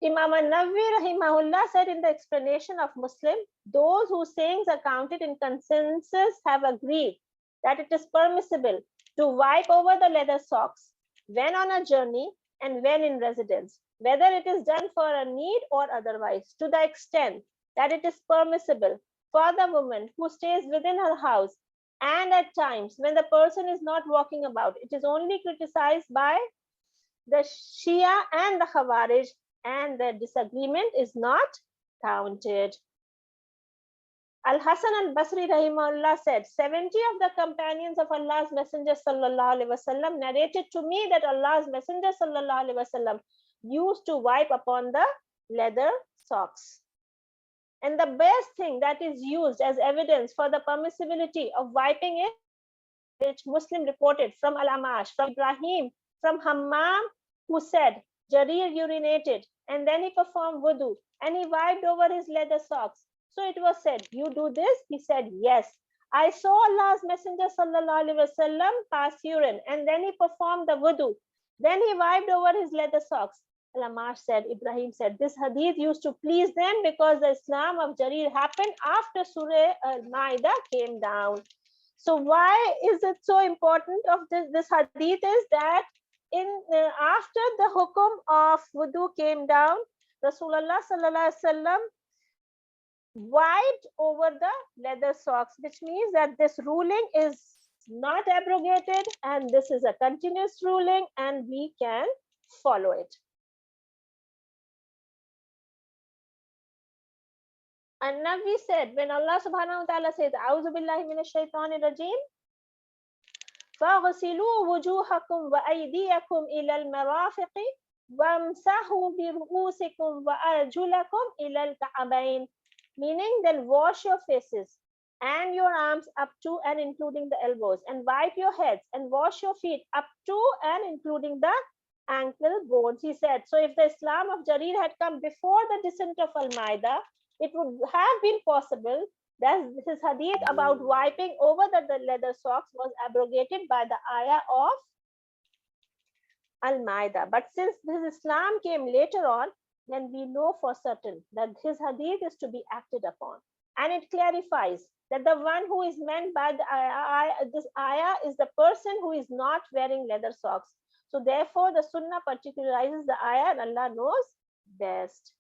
Imam an-Nawawi rahimahullah said in the explanation of Muslim, those whose sayings are counted in consensus have agreed that it is permissible to wipe over the leather socks when on a journey and when in residence, whether it is done for a need or otherwise, to the extent that it is permissible for the woman who stays within her house and at times when the person is not walking about. It is only criticized by the Shia and the Khawarij, and their disagreement is not counted. Al-Hasan al-Basri rahimahullah said, 70 of the companions of Allah's Messenger sallallahu alaihi wasallam narrated to me that Allah's Messenger sallallahu alaihi wasallam used to wipe upon the leather socks. And the best thing that is used as evidence for the permissibility of wiping it, which Muslim reported from Al-Amash, from Ibrahim, from Hammam, who said, Jarir urinated and then he performed wudu and he wiped over his leather socks. So it was said, you do this? He said, yes. I saw Allah's Messenger sallallahu alaihi wasallam pass urine and then he performed the wudu. Then he wiped over his leather socks. Al-Amash said, Ibrahim said, this hadith used to please them because the Islam of Jarir happened after Surah Al-Ma'idah came down. So why is it so important of this hadith is that after the hukum of wudu came down, Rasulullah sallallahu alaihi wasallam wiped over the leather socks, which means that this ruling is not abrogated and this is a continuous ruling and we can follow it. And Nabi said, when Allah subhanahu wa ta'ala says, A'udhu billahi minash shaitanir rajim, فَاغْسِلُوا وُجُوهَكُمْ وَأَيْدِيَكُمْ إِلَى الْمَرَافِقِ وَامْسَحُوا بِرُؤُوسِكُمْ وَأَرْجُلَكُمْ إِلَى الْكَعْبَيْنِ. Meaning, then wash your faces and your arms up to and including the elbows, and wipe your heads and wash your feet up to and including the ankle bones. He said, so if the Islam of Jarir had come before the descent of Al-Ma'idah, it would have been possible that this hadith about wiping over the leather socks was abrogated by the ayah of Al-Ma'idah. But since this Islam came later on, then we know for certain that his hadith is to be acted upon. And it clarifies that the one who is meant by this ayah is the person who is not wearing leather socks. So therefore, the Sunnah particularizes the ayah and Allah knows best.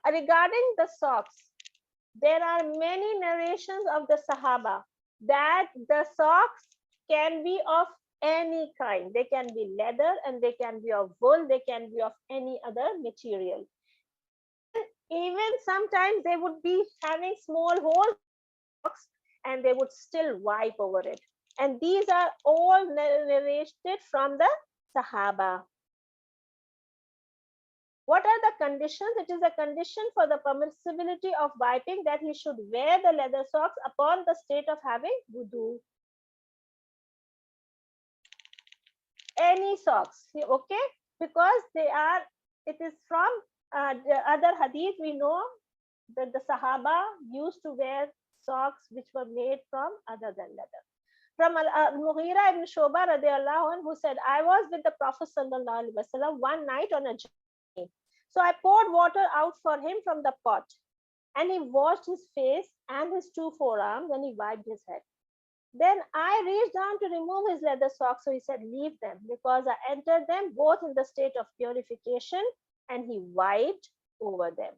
Regarding the socks, there are many narrations of the Sahaba that the socks can be of any kind. They can be leather and they can be of wool, they can be of any other material. Even sometimes they would be having small holes and they would still wipe over it. And these are all narrated from the Sahaba. What are the conditions? It is a condition for the permissibility of wiping that he should wear the leather socks upon the state of having wudu. Any socks, okay? Because it is from the other hadith we know that the Sahaba used to wear socks which were made from other than leather. From Mughira ibn Shoba radiallahu anhu, who said, I was with the Prophet sallallahu alaihi wasallam one night on a journey. So I poured water out for him from the pot, and he washed his face and his two forearms, and he wiped his head. Then I reached down to remove his leather socks, so he said, leave them, because I entered them both in the state of purification, and he wiped over them.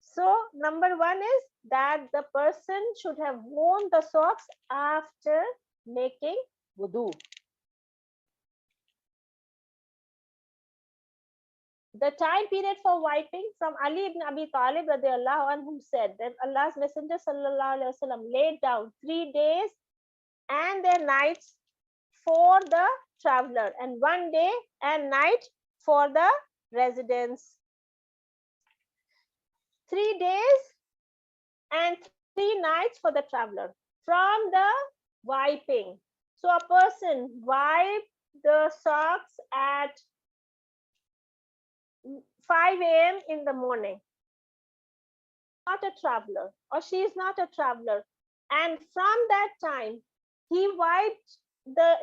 So number one is that the person should have worn the socks after making wudu. The time period for wiping, from Ali ibn Abi Talib radiallahu anhu said that Allah's Messenger sallallahu alaihi wasallam laid down 3 days and their nights for the traveler, and 1 day and night for the residents. 3 days and 3 nights for the traveler. From the wiping, so a person wiped the socks at 5 a.m. in the morning. Not a traveler, or she is not a traveler, and from that time he wiped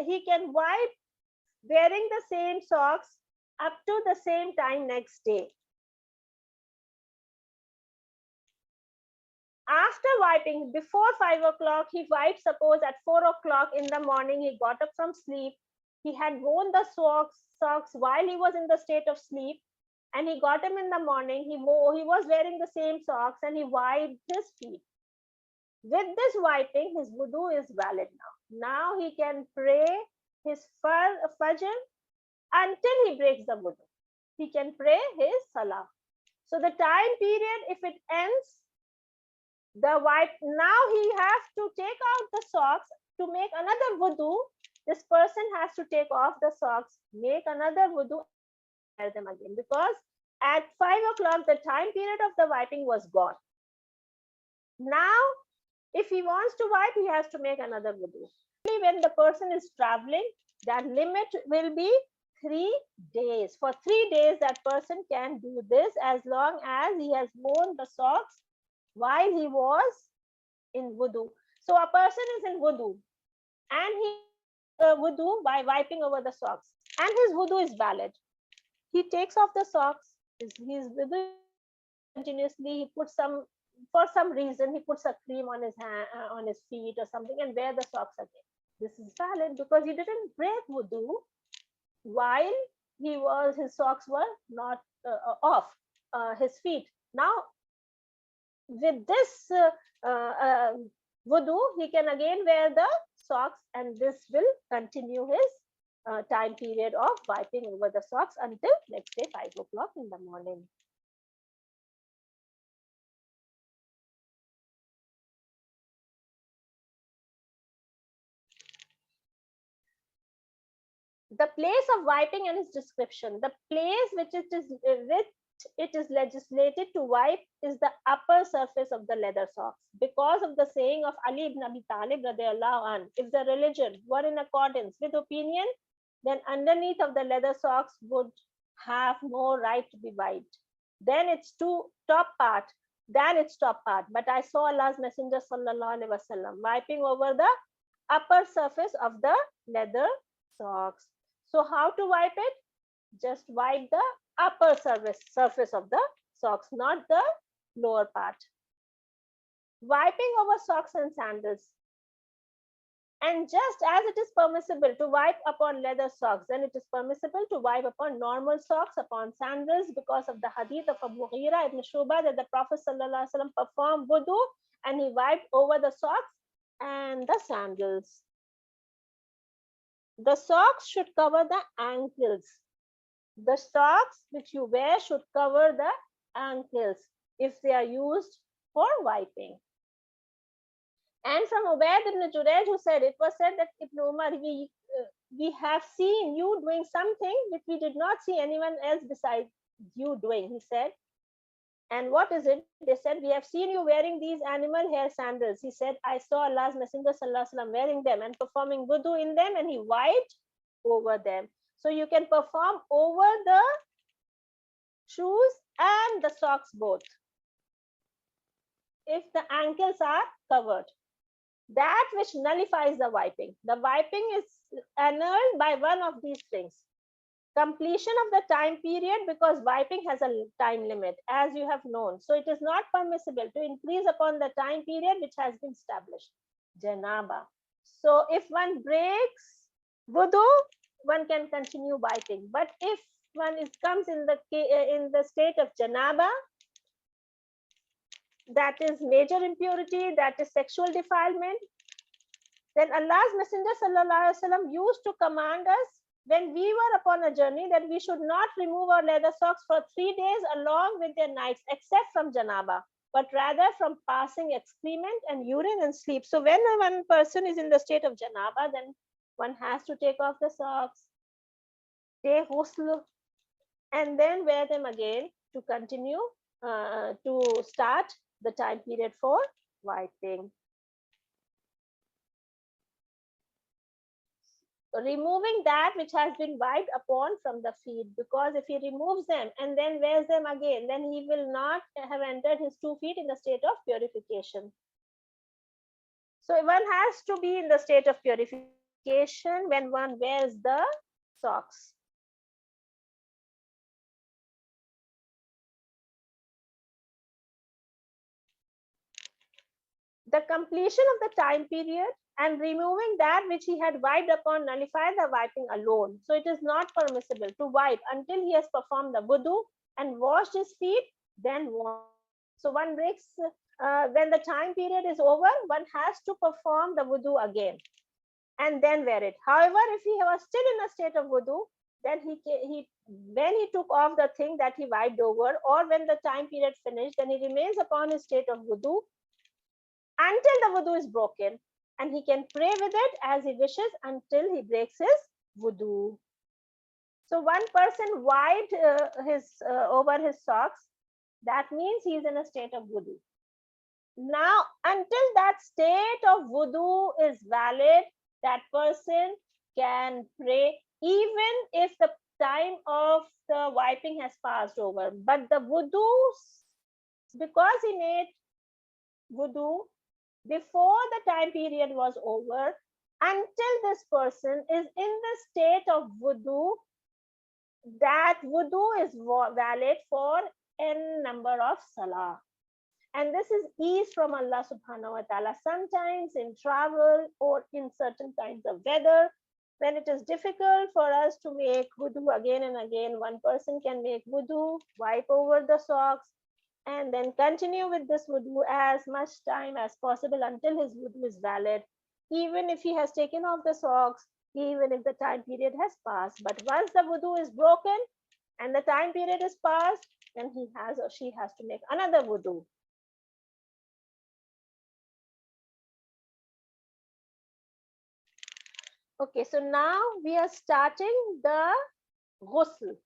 he can wipe wearing the same socks up to the same time next day. After wiping before 5 o'clock, he wiped, suppose at 4 o'clock in the morning, he got up from sleep. He had worn the socks while he was in the state of sleep, and he got him in the morning. He was wearing the same socks and he wiped his feet. With this wiping, his wudu is valid now. Now he can pray his fajr until he breaks the wudu. He can pray his salah. So the time period, if it ends, the wipe, now he has to take out the socks to make another wudu. This person has to take off the socks, make another wudu, wear them again, because at 5 o'clock the time period of the wiping was gone. Now if he wants to wipe, he has to make another wudu. When the person is traveling, that limit will be 3 days. For 3 days that person can do this, as long as he has worn the socks while he was in wudu. So a person is in wudu and he wudu by wiping over the socks, and his wudu is valid. He takes off the socks, his wudu continuously, he puts some, for some reason he puts a cream on his hand, on his feet or something, and wear the socks again. This is valid because he didn't break wudu while his socks were not off his feet. Now with this wudu, he can again wear the socks, and this will continue his time period of wiping over the socks until next day 5 o'clock in the morning. The place of wiping and its description. The place which it is legislated to wipe is the upper surface of the leather socks, because of the saying of Ali ibn Abi Talib radiallahu anh, if the religion were in accordance with opinion, then underneath of the leather socks would have no right to be wiped. Then its top part. But I saw Allah's Messenger sallallahu alaihi wasallam wiping over the upper surface of the leather socks. So how to wipe it? Just wipe the upper surface of the socks, not the lower part. Wiping over socks and sandals. And just as it is permissible to wipe upon leather socks, then it is permissible to wipe upon normal socks, upon sandals, because of the hadith of Abu Mughira ibn Shuba that the Prophet ﷺ performed wudu and he wiped over the socks and the sandals. The socks should cover the ankles. The socks which you wear should cover the ankles if they are used for wiping. And from Ubayd ibn Jurayj, who said, it was said that Ibn Umar, we have seen you doing something which we did not see anyone else besides you doing, he said. And what is it? They said, we have seen you wearing these animal hair sandals. He said, I saw Allah's Messenger sallallahu alaihi wasallam wearing them and performing wudu in them, and he wiped over them. So you can perform over the shoes and the socks both, if the ankles are covered. That which nullifies the wiping. The wiping is annulled by one of these things. Completion of the time period, because wiping has a time limit, as you have known. So it is not permissible to increase upon the time period which has been established. Janaba. So if one breaks wudu, one can continue wiping. But if one comes in the state of janaba, that is major impurity, that is sexual defilement, then Allah's Messenger sallallahu alaihi wasallam used to command us when we were upon a journey that we should not remove our leather socks for 3 days along with their nights, except from janaba, but rather from passing excrement and urine and sleep. So when one person is in the state of janaba, then one has to take off the socks, take ghusl, and then wear them again to continue to start the time period for wiping. Removing that which has been wiped upon from the feet, because if he removes them and then wears them again, then he will not have entered his 2 feet in the state of purification. So one has to be in the state of purification purification when one wears the socks. The completion of the time period and removing that which he had wiped upon nullify the wiping alone. So it is not permissible to wipe until he has performed the wudu and washed his feet, then wash. So one breaks, when the time period is over, one has to perform the wudu again and then wear it. However, if he was still in a state of wudu, then when he took off the thing that he wiped over, or when the time period finished, then he remains upon his state of wudu until the wudu is broken, and he can pray with it as he wishes until he breaks his wudu. So one person wiped over his socks, that means he is in a state of wudu. Now, until that state of wudu is valid, that person can pray even if the time of the wiping has passed over. But the wudu, because he made wudu before the time period was over, until this person is in the state of wudu, that wudu is valid for n number of salah. And this is ease from Allah subhanahu wa ta'ala. Sometimes in travel or in certain kinds of weather, when it is difficult for us to make wudu again and again, one person can make wudu, wipe over the socks, and then continue with this wudu as much time as possible until his wudu is valid, even if he has taken off the socks, even if the time period has passed. But once the wudu is broken and the time period is passed, then he has or she has to make another wudu. Okay, so now we are starting the ghusl.